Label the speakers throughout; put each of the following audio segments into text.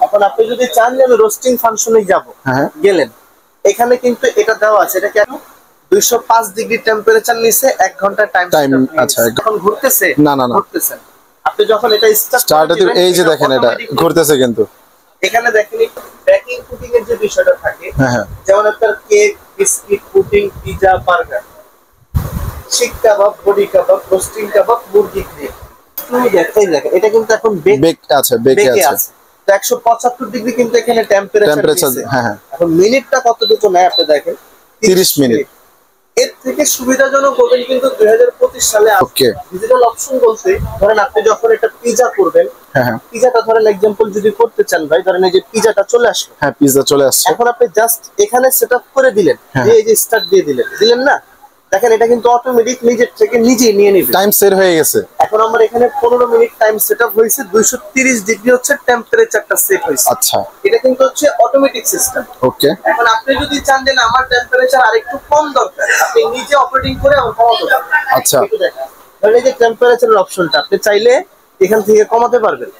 Speaker 1: এখন আপনি যদি চান যে আমি রোস্টিং ফাংশনে যাব, গেলেন, এখানে কিন্তু এটা দেওয়া আছে, এটা কেন 205 ডিগ্রি টেম্পারেচার নিচে 1 ঘন্টা টাইম।
Speaker 2: আচ্ছা,
Speaker 1: এখন ঘুরতেছে
Speaker 2: না না না,
Speaker 1: ঘুরতেছে। আপনি যখন এটা
Speaker 2: স্টার্ট দিবেন, এই যে দেখেন এটা ঘুরতেছে, কিন্তু
Speaker 1: এখানে দেখেন বেকিং কুকিং এর যে বিষয়টা থাকে, যেমন আপনার cake, biscuit, pudding, pizza, burger, শিক কাবাব, বডি কাবাব, রোস্টিং কাবাব, মুরগি গ্রিল, দেখেন এটা কিন্তু এখন বেক আছে, বেকে আছে। তো 175 ডিগ্রি কিন্তু এখানে টেম্পারেচার। এখন মিনিটটা কতটুকু নেয় আপনি দেখেন,
Speaker 2: 30 মিনিট।
Speaker 1: এর থেকে সুবিধাজনক ওভেন কিন্তু 2025 সালে আসছে। ডিজিটাল অপশন বলতে ধরেন আপনি যখন এটা পিজা করবেন, পিজাটা ধরেন এক্সাম্পল যদি করতে চান ভাই, ধরেন এই যে পিজাটা চলে আসলো,
Speaker 2: পিজা চলে আসছে,
Speaker 1: এখন আপনি জাস্ট এখানে সেটআপ করে দিলেন, এই যে স্টার্ট দিয়ে দিলেন না, দেখেন এটা কিন্তু অটোমেটিক নিজের থেকে নিজেই নিয়ে নেবে,
Speaker 2: টাইম সেট হয়ে গেছে।
Speaker 1: এখন আমার এখানে 15 মিনিট টাইম সেটআপ হয়েছে, 230 ডিগ্রি হচ্ছে টেম্পারেচারটা সেট হয়েছে।
Speaker 2: আচ্ছা,
Speaker 1: এটা কিন্তু হচ্ছে অটোমেটিক সিস্টেম।
Speaker 2: ওকে,
Speaker 1: এখন আপনি যদি চান যে আমার টেম্পারেচার আরেকটু কম দরকার, আপনি নিজে অপারেটিং করে আমার কমাতে পারবেন।
Speaker 2: আচ্ছা,
Speaker 1: ধরেন এই যে টেম্পারেচারের অপশনটা আপনি চাইলে এখান থেকে কমাতে পারবেন।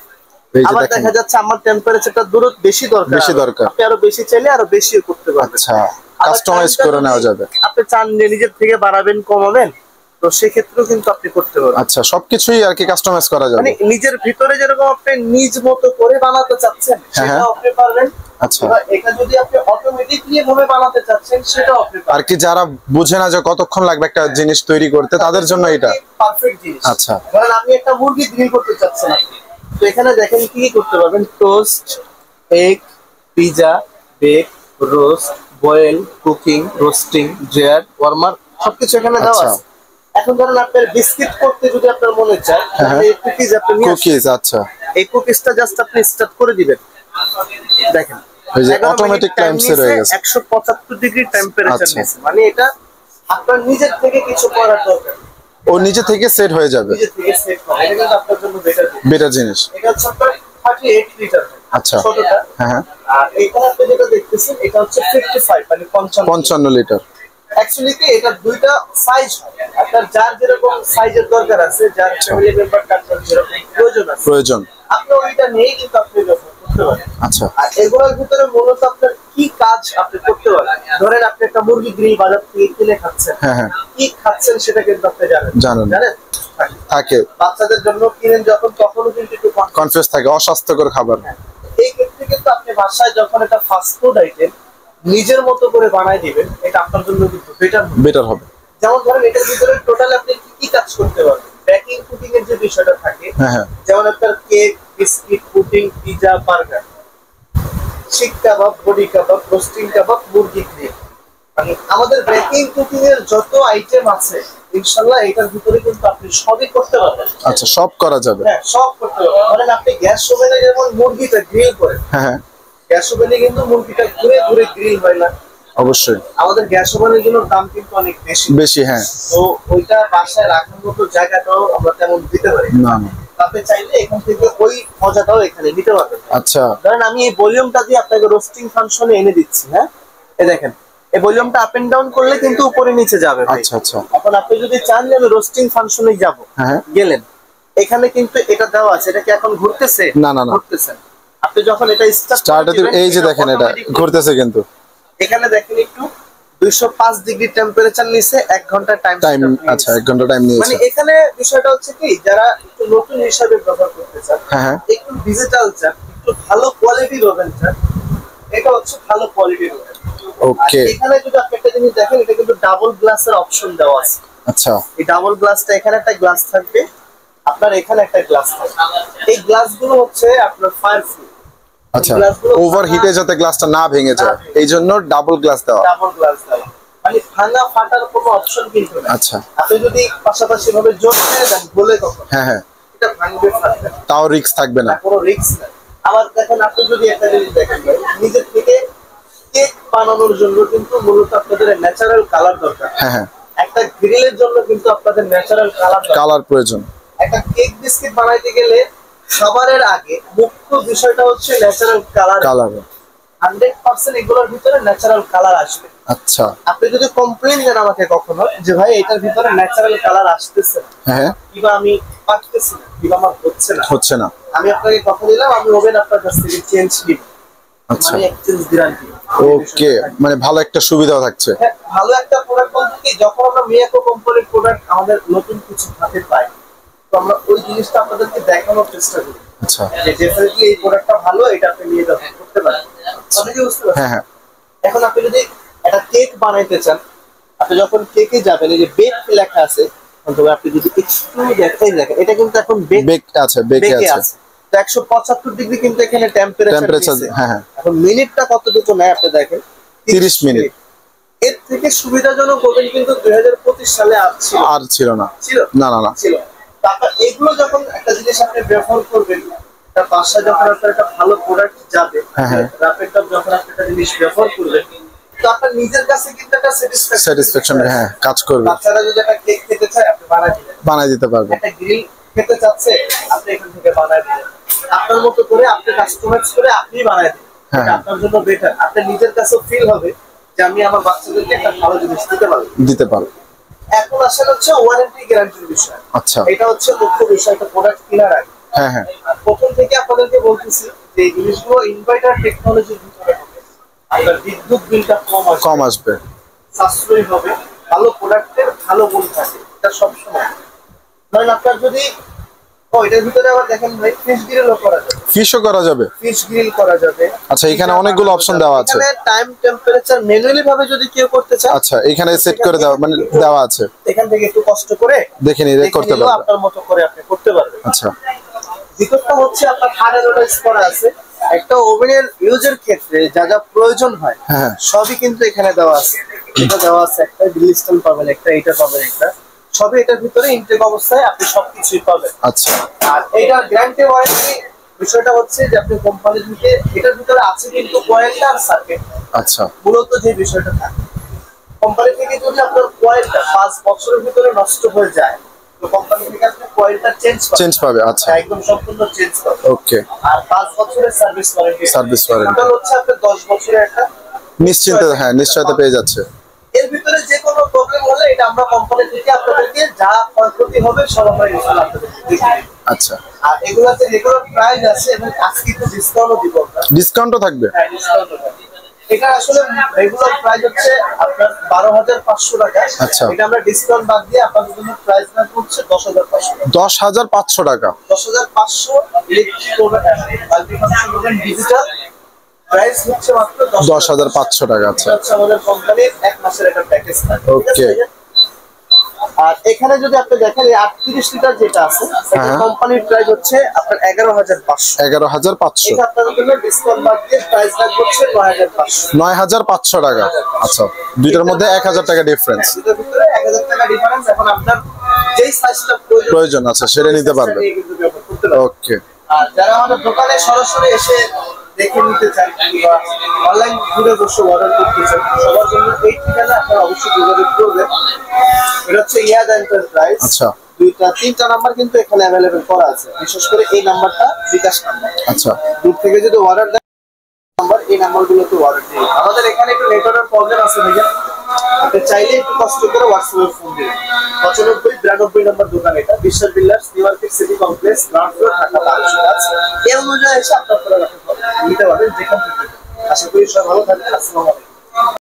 Speaker 1: আবার দেখা যাচ্ছে আমার টেম্পারেচারটা বেশি দরকার, আপনি আরো বেশি চাইলে আরো বেশিও করতে পারবেন।
Speaker 2: আচ্ছা, কাস্টমাইজ করে নেওয়া যাবে।
Speaker 1: আপনি চান যে নিজের থেকে বাড়াবেন, কমাবেন, তো সেক্ষেত্রেও কিন্তু আপনি করতে পারবেন।
Speaker 2: আচ্ছা, সবকিছুই আর কি কাস্টমাইজ করা যাবে,
Speaker 1: মানে নিজের ভিতরে যেরকম আপনি নিজ মতো করে বানাতে চাচ্ছেন সেটাও আপনি পারবেন।
Speaker 2: আচ্ছা,
Speaker 1: এটা যদি আপনি অটোমেটিকলি ভাবে বানাতে চাচ্ছেন সেটাও আপনি পারবেন।
Speaker 2: আর কি যারা বুঝে না যে কতক্ষণ লাগবে একটা জিনিস তৈরি করতে, তাদের জন্য এটা
Speaker 1: পারফেক্ট জিনিস।
Speaker 2: আচ্ছা,
Speaker 1: কারণ আমি একটা মুরগি গ্রিল করতে চাচ্ছেন, তো এখানে দেখেন কি কি করতে পারবেন, toast, egg, pizza, bake, roast, boil, cooking, roasting, dryer, warmer, সবকিছু এখানে দেওয়া আছে। এখন ধরেন আপনার বিস্কিট করতে যদি আপনার মনে চায়, এই কুকিজ আপনি নিয়ে
Speaker 2: কুকিজ, আচ্ছা,
Speaker 1: এই কুকিজটা জাস্ট আপনি স্টার্ট করে দিবেন, দেখেন
Speaker 2: এই যে অটোমেটিক টাইম সেট হয়ে গেছে,
Speaker 1: 175 ডিগ্রি টেম্পারেচার নিচে, মানে এটা আপনার নিজের থেকে কিছু করার দরকার,
Speaker 2: ও নিজে থেকে সেট হয়ে যাবে,
Speaker 1: নিজে থেকে সেট হবে। এটা কিন্তু আপনার জন্য
Speaker 2: বেটার জিনিস।
Speaker 1: এটা হচ্ছে আপনার 38 লিটার।
Speaker 2: আচ্ছা,
Speaker 1: ছোটটা, আর এইখানে আপনি যেটা দেখতেছেন এটা হচ্ছে 55, মানে
Speaker 2: 55 লিটার।
Speaker 1: অ্যাকচুয়ালি কি এটা দুইটা সাইজ হয়, আপনার যার যেরকম সাইজের দরকার আছে, যার ফ্যামিলি মেম্বার কার যেরকম প্রয়োজন আপনি ওইটা নিয়েই কিন্তু আপনি ব্যবহার করতে পারেন।
Speaker 2: আচ্ছা,
Speaker 1: আর এগুলোর ভিতরে মূলত আপনার কি কাজ আপনি করতে পারেন, ধরেন আপনি একটা মুরগি গ্রিল বাজার থেকে কিনে খাচ্ছেন, কি খাচ্ছেন সেটা কিন্তু আপনি জানেন
Speaker 2: থাকে,
Speaker 1: বাচ্চাদের জন্য কিনেন যখন, তখনও কিন্তু একটু
Speaker 2: কনফিউজ থাকে, অস্বাস্থ্যকর খাবার।
Speaker 1: এই ক্ষেত্রে কিন্তু আপনি বাসায় যখন একটা ফাস্ট ফুড আইটেম নিজের মতো করে বানাই দিবেন, এটা আপনার জন্য কিন্তু বেটার হবে। যেমন ধরেন এটার ভিতরে টোটাল আপনি কি কি কাজ করতে পারবেন, বেকিং কুকিং এর যে বিষয়টা থাকে, যেমন আপনার cake, biscuit, pudding, pizza, burger, শিক কাবাব, বডি কাবাব, রোস্টিং কাবাব, মুরগি গ্রিল, মানে আমাদের বেকিং কুকিং এর যত আইটেম আছে ইনশাআল্লাহ এটার ভিতরে কিন্তু আপনি সবই করতে পারবেন।
Speaker 2: আচ্ছা, সব করা যাবে,
Speaker 1: হ্যাঁ সব করতে পারবেন। ধরেন আপনি গ্যাস ওভেনে যেমন মুরগিটা গ্রিল করেন, গ্যাস ওভেনে কিন্তু মুরগিটা ঘুরে ঘুরে গ্রিল হয় না,
Speaker 2: অবশ্যই
Speaker 1: আমাদের গ্যাস ওভেনের জন্য দাম কিন্তু অনেক বেশি। তো ওইটা বাসায় রাখার মতো জায়গাটাও আমরা তেমন দিতে পারি না, আপনি চাইলে এখান থেকে ওই মজাটাও এখানে নিতে পারবেন।
Speaker 2: আচ্ছা,
Speaker 1: ধরেন আমি এই ভলিউমটা দিয়ে আপনাকে রোস্টিং ফাংশনে এনে দিচ্ছি, এই দেখেন এই ভলিউমটা আপ এন্ড ডাউন করলে কিন্তু উপরে নিচে যাবে।
Speaker 2: আচ্ছা আচ্ছা,
Speaker 1: এখন আপনি যদি চান যে আমি রোস্টিং ফাংশনে যাব, গেলেন, এখানে কিন্তু এটা দেওয়া আছে, এটা কি এখন ঘুরতেছে?
Speaker 2: না না না,
Speaker 1: ঘুরতেছে। আপনি যখন এটা
Speaker 2: স্টার্ট দিবেন, এই যে দেখেন এটা ঘুরতেছে, কিন্তু
Speaker 1: এখানে দেখেন একটু 205 ডিগ্রি টেম্পারেচার নিচে 1 ঘন্টা টাইম।
Speaker 2: আচ্ছা, 1 ঘন্টা টাইম নিয়েছে।
Speaker 1: মানে এখানে বিষয়টা হচ্ছে কি, যারা একটু নতুন হিসাবে ব্যবহার করতে চান, একটু ডিজিটাল চান, একটু ভালো কোয়ালিটির ওভেন চান, এটা হচ্ছে ভালো কোয়ালিটির ওভেন।
Speaker 2: ওকে,
Speaker 1: এখানে যদি আপনি একটা জিনিস দেখেন, এটা কিন্তু ডাবল গ্লাসের অপশন দেওয়া আছে।
Speaker 2: আচ্ছা,
Speaker 1: এই ডাবল গ্লাসটা, এখানে একটা গ্লাস থাকবে, আপনার এখানে একটা গ্লাস থাকবে, এই গ্লাসগুলো হচ্ছে আপনার ফায়ার প্রুফ।
Speaker 2: আচ্ছা, ওভারহিটে যাতে গ্লাসটা না ভেঙে যায়, এই জন্য ডাবল গ্লাস দেওয়া,
Speaker 1: মানে ভাঙা ফাটার কোনো অপশন কিন্তু না।
Speaker 2: আচ্ছা,
Speaker 1: আপনি যদি পাশাপাশি ভাবে জোর করে দেন, বলে কখন এটা ভাঙবে, ফাটবে,
Speaker 2: তাও রিস্ক থাকবে না,
Speaker 1: কোনো রিস্ক নাই। আবার দেখেন আপনি যদি একটা জিনিস দেখেন, নিজের থেকে কেক বানানোর জন্য কিন্তু মূলত আপনাদের ন্যাচারাল কালার দরকার। একটা গ্রিলের জন্য কিন্তু আপনাদের ন্যাচারাল কালার
Speaker 2: প্রয়োজন।
Speaker 1: একটা কেক বিস্কিট বানাইতে গেলে সবার আগে মুখ্য বিষয়টা হচ্ছে ন্যাচারাল কালার। 100% এগুলোর ভিতরে ন্যাচারাল কালার আসবে।
Speaker 2: আচ্ছা,
Speaker 1: আপনি যদি কমপ্লেইন দেন আমাকে কখনো যে ভাই এটার ভিতরে ন্যাচারাল কালার আসতেছে না,
Speaker 2: হ্যাঁ,
Speaker 1: কিংবা আমি পারতেছি না, কিংবা আমার
Speaker 2: হচ্ছে না,
Speaker 1: আমি আপনাকে কথা দিলাম আমি ওভেন আপনার কাছ থেকে চেঞ্জ নিব।
Speaker 2: আচ্ছা,
Speaker 1: মানে এক্সচেঞ্জ গ্যারান্টি।
Speaker 2: ওকে, মানে ভালো একটা সুবিধা থাকছে।
Speaker 1: হ্যাঁ, ভালো একটা প্রোডাক্ট বলতে কি, যখন আমরা মিয়াকো কোম্পানির প্রোডাক্ট আমাদের নতুন কিছু হাতে পাই, তো আমরা ওই জিনিসটা আপনাদেরকে দেখানোর চেষ্টা করি।
Speaker 2: আচ্ছা,
Speaker 1: যে ডেফিনেটলি এই প্রোডাক্টটা ভালো, এটা আপনি নিয়ে ব্যবহার করতে পারেন। আপনি কি বুঝতে পারছেন?
Speaker 2: হ্যাঁ হ্যাঁ,
Speaker 1: এখন আপনি যদি একটা কেক বানাইতে চান, আপনি যখন কেকে যাবেন, এই যে বেক লেখা আছে, অথবা আপনি যদি একটু দেখেন, এটা কিন্তু এখন
Speaker 2: বেক আছে, বেকে আছে।
Speaker 1: তো 175 ডিগ্রি কিন্তু এখানে টেম্পারেচার।
Speaker 2: হ্যাঁ হ্যাঁ,
Speaker 1: এখন মিনিটটা কতটুকু নেয় আপনি দেখেন,
Speaker 2: 30 মিনিট।
Speaker 1: এর থেকে সুবিধাজনক ওভেন কিন্তু 2025 সালে
Speaker 2: আর ছিল না,
Speaker 1: ছিল
Speaker 2: না না না।
Speaker 1: ছিল। তারপর এগুলো যখন একটা জিনিস আপনি ব্যবহার করবেন, তার বাসায় যখন আপনার একটা ভালো প্রোডাক্ট যাবে,
Speaker 2: হ্যাঁ হ্যাঁ,
Speaker 1: রাপের টপ যখন আপনি একটা জিনিস ব্যবহার করবেন, তো আপনার নিজের কাছে কিন্তু একটা
Speaker 2: স্যাটিসফ্যাকশন, হ্যাঁ, কাজ করবে।
Speaker 1: বাচ্চারা যদি একটা কেক খেতে চায়, আপনি
Speaker 2: বানাই দিতে পারবেন।
Speaker 1: একটা গ্রিল খেতে চাচ্ছে, আপনি এখান থেকে বানায় দিবেন, আপনার মতো করে আপনি কাস্টমাইজ করে আপনি বানায় দিবেন।
Speaker 2: হ্যাঁ,
Speaker 1: এটা আপনার জন্য বেটার। আপনার নিজের কাছেও ফিল হবে যে আমি আমার বাচ্চাদেরকে একটা ভালো জিনিস দিতে পারবো। এখন আসলে হচ্ছে ওয়ারেন্টি গ্যারান্টির বিষয়।
Speaker 2: আচ্ছা,
Speaker 1: এটা হচ্ছে মুখ্য বিষয়, একটা প্রোডাক্ট কেনার আগে।
Speaker 2: হ্যাঁ হ্যাঁ,
Speaker 1: প্রথম থেকে আপনাদেরকে বলতেছি যে এই জিনিসগুলো ইনভার্টার টেকনোলজির ভিতরে হবে, আপনার বিদ্যুৎ বিলটা কম আসবে, সাশ্রয়ী হবে, ভালো প্রোডাক্টের ভালো গুণ থাকে, এটা সবসময়। ধরেন আপনার যদি এটার ভিতরে আবার দেখেন ভাই, ফিশ গ্রিলও করা যাবে,
Speaker 2: ফিশও করা যাবে,
Speaker 1: ফিশ গ্রিল করা যাবে।
Speaker 2: আচ্ছা, এখানে অনেকগুলো অপশন দেওয়া আছে।
Speaker 1: এখানে টাইম টেম্পারেচার ম্যানুয়ালি ভাবে যদি কেউ করতে চায়,
Speaker 2: আচ্ছা, এখানে সেট করে দেওয়া, মানে দেওয়া আছে,
Speaker 1: এখান থেকে একটু কষ্ট করে
Speaker 2: দেখে নিয়ে করতে পারবেন,
Speaker 1: আপনার মতো করে আপনি করতে পারবেন।
Speaker 2: আচ্ছা,
Speaker 1: দ্বিতীয়টা হচ্ছে আপনার হার্ডওয়্যারাইজ করা আছে। একটা ওভেনের ইউজের ক্ষেত্রে যা যা প্রয়োজন হয়,
Speaker 2: হ্যাঁ,
Speaker 1: সবই কিন্তু এখানে দেওয়া আছে। এটা দেওয়া আছে, একটা ডিজিটাল পাবেন, একটা এটা পাবেন, একটা সবই এটার ভিতরে ইনটেক অবস্থায় আপনি সবকিছুই পাবেন।
Speaker 2: আচ্ছা,
Speaker 1: আর এইটার গ্যারান্টি ওয়ারেন্টি বিষয়টা হচ্ছে যে আপনি কোম্পানি থেকে এটার ভিতরে আছে কিন্তু কয়েলটা আর সার্কিট।
Speaker 2: আচ্ছা,
Speaker 1: মূলত যে বিষয়টা থাকে, কোম্পানি থেকে যদি আপনার কয়েলটা 5 বছরের ভিতরে নষ্ট হয়ে যায়, তো কোম্পানি থেকে আপনি কয়েলটা চেঞ্জ
Speaker 2: পাবে। আচ্ছা,
Speaker 1: একদম সম্পূর্ণ চেঞ্জ পাবে।
Speaker 2: ওকে,
Speaker 1: আর 5 বছরের সার্ভিস ওয়ারেন্টি। এটা হচ্ছে আপনার 10 বছরের একটা
Speaker 2: নিশ্চিন্তে, হ্যাঁ, নিশ্চয়তা পেয়ে যাচ্ছে।
Speaker 1: এর ভিতরে যে কোনো প্রবলেম হলে এটা আমরা কোম্পানি থেকে আপনাদেরকে যা ক্ষয়ক্ষতি হবে সব আমরা ইনশাআল্লাহ আপনাদেরকে দেখিয়ে দেব।
Speaker 2: আচ্ছা,
Speaker 1: আর এগুলাতে রেগুলার প্রাইস আছে এবং আজকে একটু ডিসকাউন্টও দিব আমরা।
Speaker 2: ডিসকাউন্টও থাকবে?
Speaker 1: হ্যাঁ, ডিসকাউন্টও থাকবে। এটা আসলে রেগুলার প্রাইস হচ্ছে আপনার 12,500 টাকা।
Speaker 2: আচ্ছা,
Speaker 1: এটা আমরা ডিসকাউন্ট বাদ দিয়ে আপনাদের জন্য প্রাইস রাখা হচ্ছে 10,500 টাকা।
Speaker 2: 10,500 টাকা।
Speaker 1: 10,500 electric oven, multifunction oven digital price হচ্ছে মাত্র
Speaker 2: 10,500 টাকা। আচ্ছা,
Speaker 1: হচ্ছে আমাদের কোম্পানির 1 মাসের একটা প্যাকেজ থাকে।
Speaker 2: ওকে।
Speaker 1: আর এখানে যদি আপনি দেখেন এই 38 লিটার যেটা আছে, এটা কোম্পানির প্রাইস হচ্ছে আপনার 11,500।
Speaker 2: 11,500।
Speaker 1: এটা আপনাদের জন্য ডিসকাউন্ট বাদ দিয়ে প্রাইস রাখা হচ্ছে 9,500।
Speaker 2: 9,500 টাকা। আচ্ছা, দুইটার মধ্যে 1,000 টাকা ডিফারেন্স।
Speaker 1: দুটোর ভিতরে 1,000 টাকা ডিফারেন্স। এখন আপনার যেই সাইজটা
Speaker 2: প্রয়োজন আছে সেটা নিতে পারবেন। ওকে।
Speaker 1: আর যারা আমাদের দোকানে সরাসরি এসে দেখে নিতে চান কিংবা অনলাইন ঘুরে বসে অর্ডার করতে চান, সবার জন্য এই ঠিকানা আপনারা অবশ্যই যোগাযোগ করবেন। এটা হচ্ছে ইয়াদ এন্টারপ্রাইজ।
Speaker 2: আচ্ছা,
Speaker 1: 2-3টা নাম্বার কিন্তু এখানে অ্যাভেলেবেল করা আছে, বিশেষ করে এই নাম্বারটা বিকাশ নাম্বার।
Speaker 2: আচ্ছা,
Speaker 1: দূর থেকে যদি অর্ডার দেন নাম্বার, এই নাম্বারগুলোতে অর্ডার দিন। আমাদের এখানে একটু নেটওয়ার্কের প্রবলেম আছে ভাইয়া, আপনি চাইলে একটু কষ্ট করে হোয়াটসঅ্যাপে ফোন দিন। 95-92 নম্বর দোকান, এটা বিশ্বাস builders, new market city complex, ground floor, Dhaka 1200। এই অনুযায়ী এসে আপনারা নিতে পারবেন যেখান থেকে। আশা করি সব ভালো থাকবেন। আসসালামু আলাইকুম।